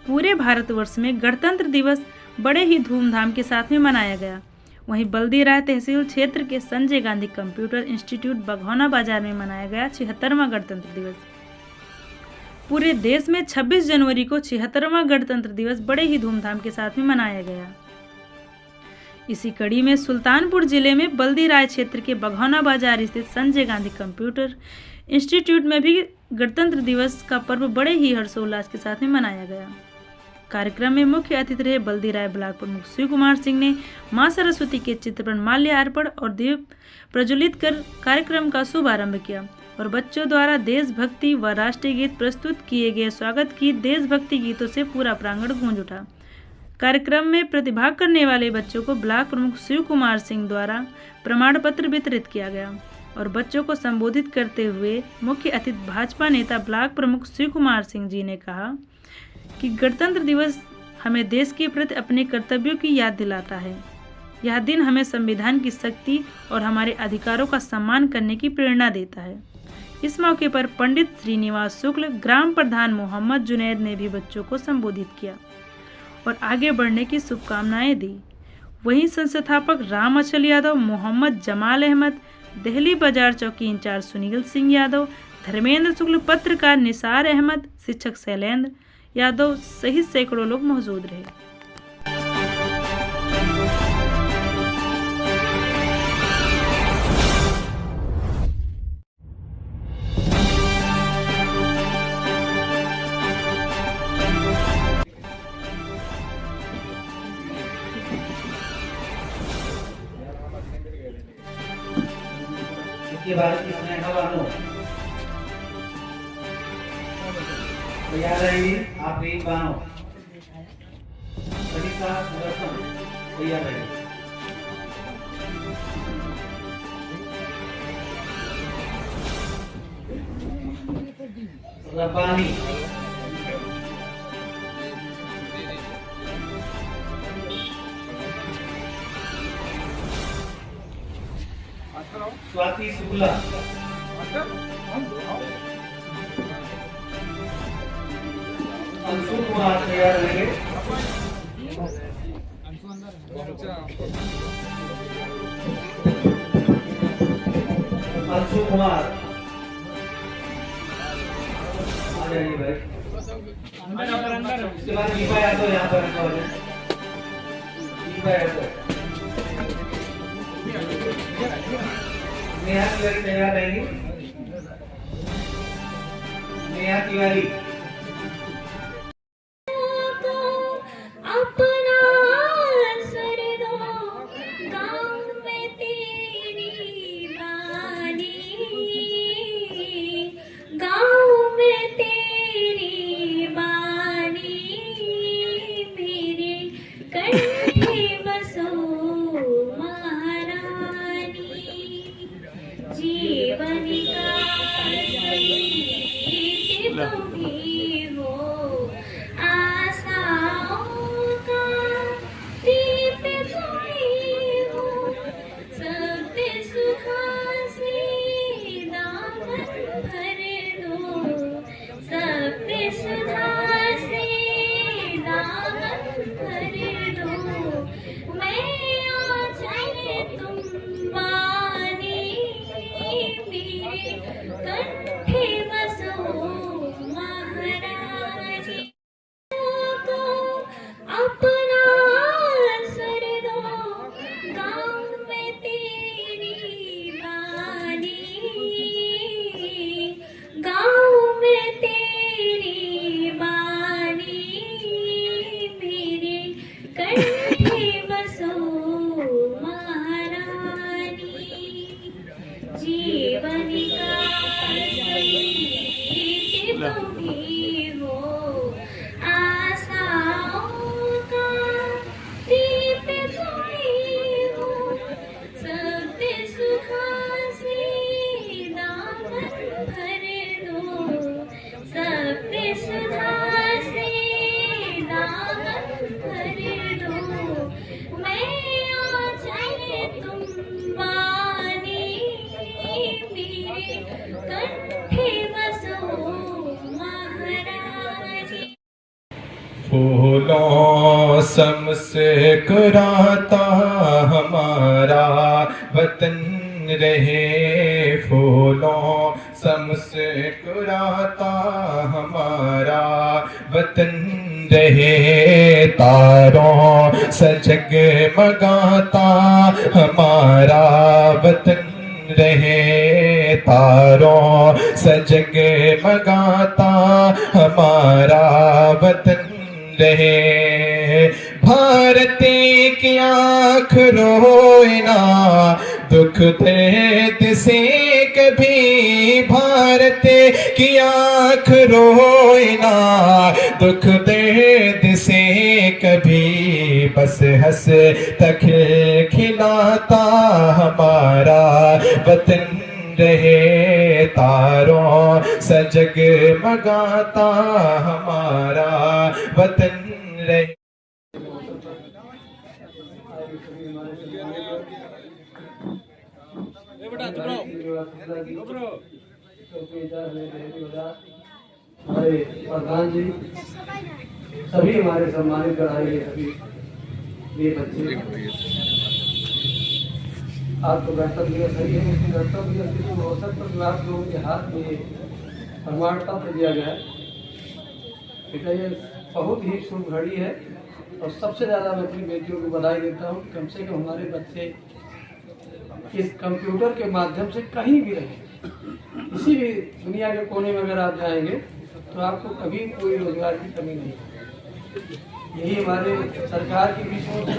पूरे भारतवर्ष में गणतंत्र दिवस बड़े ही धूमधाम के साथ में मनाया गया। वहीं बल्दी राय तहसील क्षेत्र के संजय गांधी कंप्यूटर इंस्टीट्यूट बघौना बाजार में मनाया गया 76वां गणतंत्र दिवस। पूरे देश में 26 जनवरी को 76वां गणतंत्र दिवस बड़े ही धूमधाम के साथ में मनाया गया। इसी कड़ी में सुल्तानपुर जिले में बल्दी राय क्षेत्र के बघौना बाजार स्थित संजय गांधी कंप्यूटर इंस्टीट्यूट में भी गणतंत्र दिवस का पर्व बड़े ही हर्षोल्लास के साथ में मनाया गया। कार्यक्रम में मुख्य अतिथि रहे बल्दी राय ब्लॉक प्रमुख शिव कुमार सिंह ने मां सरस्वती के चित्र पर माल्यार्पण और दीप प्रज्वलित कर कार्यक्रम का शुभारंभ किया और बच्चों द्वारा देशभक्ति व राष्ट्रीय गीत प्रस्तुत किए गए। स्वागत की देशभक्ति गीतों से पूरा प्रांगण गूंज उठा। कार्यक्रम में प्रतिभाग करने वाले बच्चों को ब्लॉक प्रमुख शिव कुमार सिंह द्वारा प्रमाण पत्र वितरित किया गया और बच्चों को संबोधित करते हुए मुख्य अतिथि भाजपा नेता ब्लॉक प्रमुख शिव कुमार सिंह जी ने कहा कि गणतंत्र दिवस हमें देश के प्रति अपने कर्तव्यों की याद दिलाता है। यह दिन हमें संविधान की शक्ति और हमारे अधिकारों का सम्मान करने की प्रेरणा देता है। इस मौके पर पंडित श्रीनिवास शुक्ल, ग्राम प्रधान मोहम्मद जुनैद ने भी बच्चों को संबोधित किया और आगे बढ़ने की शुभकामनाएं दी। वहीं संस्थापक राम अचल यादव, मोहम्मद जमाल अहमद, दिल्ली बाजार चौकी इंचार्ज सुनील सिंह यादव, धर्मेंद्र शुक्ल, पत्रकार निसार अहमद, शिक्षक शैलेंद्र यादव सहित सैकड़ों लोग मौजूद रहे। इसके बाद किसने हवानो तैयार रहेंगे। आप एक बानो तरीका सुदर्शन तैयार रहेंगे। रब्बानी स्वाति शुक्ला अंशु कुमार तैयार रहेंगे। अंशु कुमार आ जाइए भाई। उसके बाद दीपा यादव यहाँ पर रखा हुआ है। दीपा यादव, नेहा तिवारी तैयार रहेंगी। नेहा तिवारी जीवन का फूलों सम से कुराता हमारा वतन रहे, फूलों सम से कुराता हमारा वतन रहे, तारों से जगमगाता हमारा वतन रहे, तारों से जगमगाता हमारा वतन रहे। भारत की आँख रोए ना दुख दर्द से कभी, भारत की आँख रोए ना दुख दर्द से कभी, बस हंस तक खिलाता हमारा वतन रहे, तारों से जगमगाता हमारा वतन रहे। हमारे प्रधान जी, सभी हमारे सम्मानित कराए सभी ये बच्चे, आज तो गणतंत्र दिवस है, गणतंत्र दिवस के शुभ अवसर पर जो आप लोगों के हाथ में प्रमाण पत्र दिया गया है, बेटा ये बहुत ही शुभ घड़ी है। और सबसे ज़्यादा मैं अपनी बेटियों को बधाई देता हूँ, कम से कम हमारे बच्चे इस कंप्यूटर के माध्यम से कहीं भी रहें, किसी भी दुनिया के कोने में अगर आप जाएंगे तो आपको कभी कोई रोजगार की कमी नहीं है। यही हमारे सरकार की भी सोच है।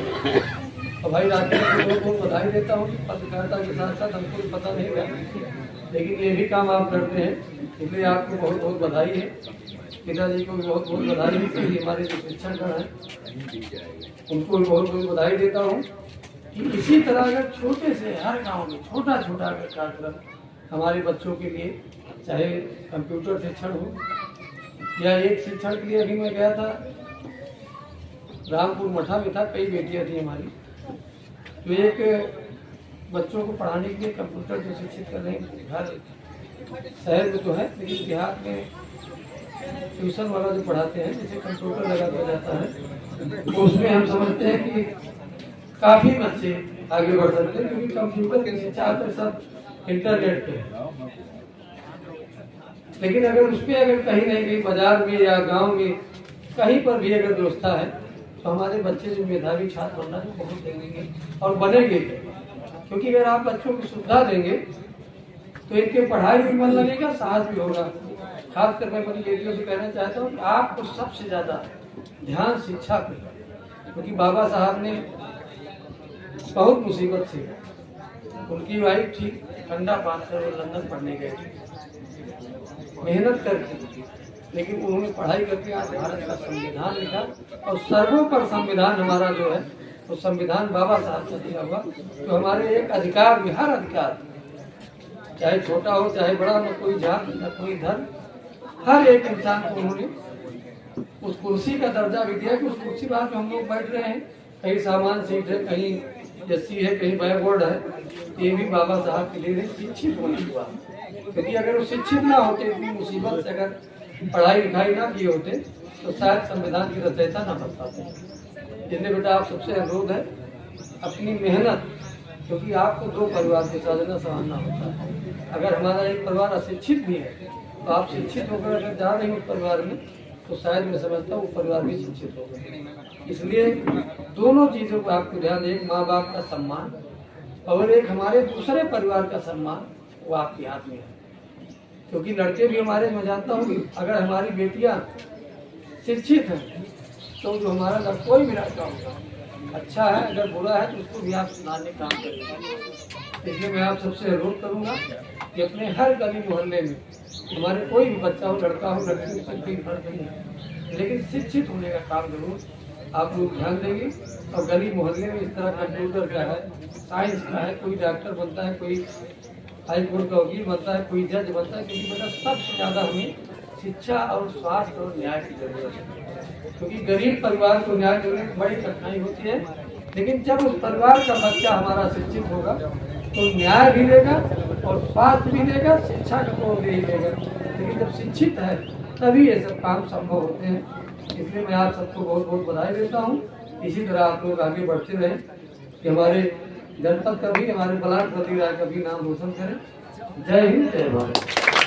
और भाई राकेश को बहुत बहुत बधाई देता हूँ कि पत्रकारिता के साथ साथ हमको पता नहीं था, लेकिन ये भी काम आप करते हैं, इसलिए आपको बहुत बहुत बधाई है। पिताजी को भी बहुत बहुत बधाई है, सभी हमारे जो शिक्षकगण हैं उनको भी बहुत बहुत बधाई देता हूँ कि इसी तरह अगर छोटे से हर गांव में छोटा छोटा अगर कार्यक्रम हमारे बच्चों के लिए, चाहे कंप्यूटर शिक्षण हो या एक शिक्षण के लिए, अभी मैं गया था रामपुर मठा में था, कई बेटियां थी हमारी, तो एक बच्चों को पढ़ाने के लिए कंप्यूटर जो शिक्षित कर रहे हैं, हर शहर में तो है लेकिन देहात में ट्यूशन वाला जो पढ़ाते हैं जैसे कंप्यूटर लगा दिया जाता है, तो उसमें हम समझते हैं कि काफ़ी बच्चे आगे बढ़ सकते हैं, क्योंकि कंप्यूटर की शिक्षा तो सब इंटरनेट पे है। लेकिन अगर उस पर अगर कहीं नहीं कहीं बाजार में या गांव में कहीं पर भी अगर व्यवस्था है तो हमारे बच्चे जो मेधावी छात्र बनना तो बहुत देंगे और बनेंगे, क्योंकि अगर आप बच्चों को सुविधा देंगे तो इनके पढ़ाई में मन लगेगा, साहस भी होगा। खासकर मैं अपनी बेटियों से कहना चाहता हूँ कि आपको सबसे ज़्यादा ध्यान शिक्षा पे, क्योंकि बाबा साहब ने बहुत मुसीबत से, उनकी वाइफ थी ठंडा पान कर वो लंदन पढ़ने गए थे, मेहनत करके, लेकिन उन्होंने पढ़ाई करके आज भारत का संविधान लिखा। और सर्वोपरि संविधान हमारा जो है वो संविधान बाबा साहब का दिया हुआ, तो हमारे एक अधिकार भी, हर अधिकार चाहे छोटा हो चाहे बड़ा, न कोई जात न कोई धर्म, हर एक इंसान को उन्होंने उस कुर्सी का दर्जा भी दिया कि उस कुर्सी पर हम लोग बैठ रहे हैं, कहीं सामान सीट है, कहीं एसी है, कहीं बैकवर्ड है, ये भी बाबा साहब के लिए शिक्षित होने की बात। क्योंकि अगर वो शिक्षित ना होते, इतनी मुसीबत से अगर पढ़ाई लिखाई ना किए होते तो शायद संविधान की रचयिता ना बन पाते। इसलिए बेटा आप सबसे अनुरोध है अपनी मेहनत, क्योंकि आपको दो परिवार के साथ संभालना होता है। अगर हमारा एक परिवार अशिक्षित भी है तो आप शिक्षित होकर अगर जा रहे हैं उस परिवार में तो शायद मैं समझता हूँ वो परिवार भी शिक्षित होगा। इसलिए दोनों चीज़ों को आपको ध्यान दें, एक माँ बाप का सम्मान और एक हमारे दूसरे परिवार का सम्मान, वो आपके हाथ में है। क्योंकि लड़के भी हमारे, मैं जानता हूँ अगर हमारी बेटियाँ शिक्षित हैं तो जो हमारा कोई भी लड़का होगा अच्छा है, अगर बुरा है तो उसको भी आप सुनाने का काम करेंगे। इसलिए मैं आप सबसे अनुरोध करूँगा कि अपने हर गली मोहल्ले में हमारे कोई भी बच्चा हो, लड़का हो लड़की, उससे कोई फर्क नहीं है, लेकिन शिक्षित होने का काम जरूर आप लोग ध्यान देंगे। और गली मोहल्ले में इस तरह कंप्यूटर का है, साइंस का है, कोई डॉक्टर बनता है, कोई हाई कोर्ट का वकील बनता है, कोई जज बनता है, क्योंकि बेटा सबसे ज़्यादा हमें शिक्षा और स्वास्थ्य और न्याय की जरूरत है। क्योंकि गरीब परिवार को न्याय देने में बड़ी कठिनाई होती है, लेकिन जब उस परिवार का बच्चा हमारा शिक्षित होगा तो न्याय भी लेगा और स्वास्थ्य भी लेगा, शिक्षा का तो दे ही लेगा। लेकिन जब शिक्षित है तभी ये सब काम संभव होते हैं। इसलिए मैं आप सबको बहुत बहुत बधाई देता हूँ। इसी तरह आप लोग आगे बढ़ते रहें कि हमारे जनपद का भी, हमारे ब्लॉक प्रतिराय का भी नाम रोशन करें। जय हिंद, जय भारत।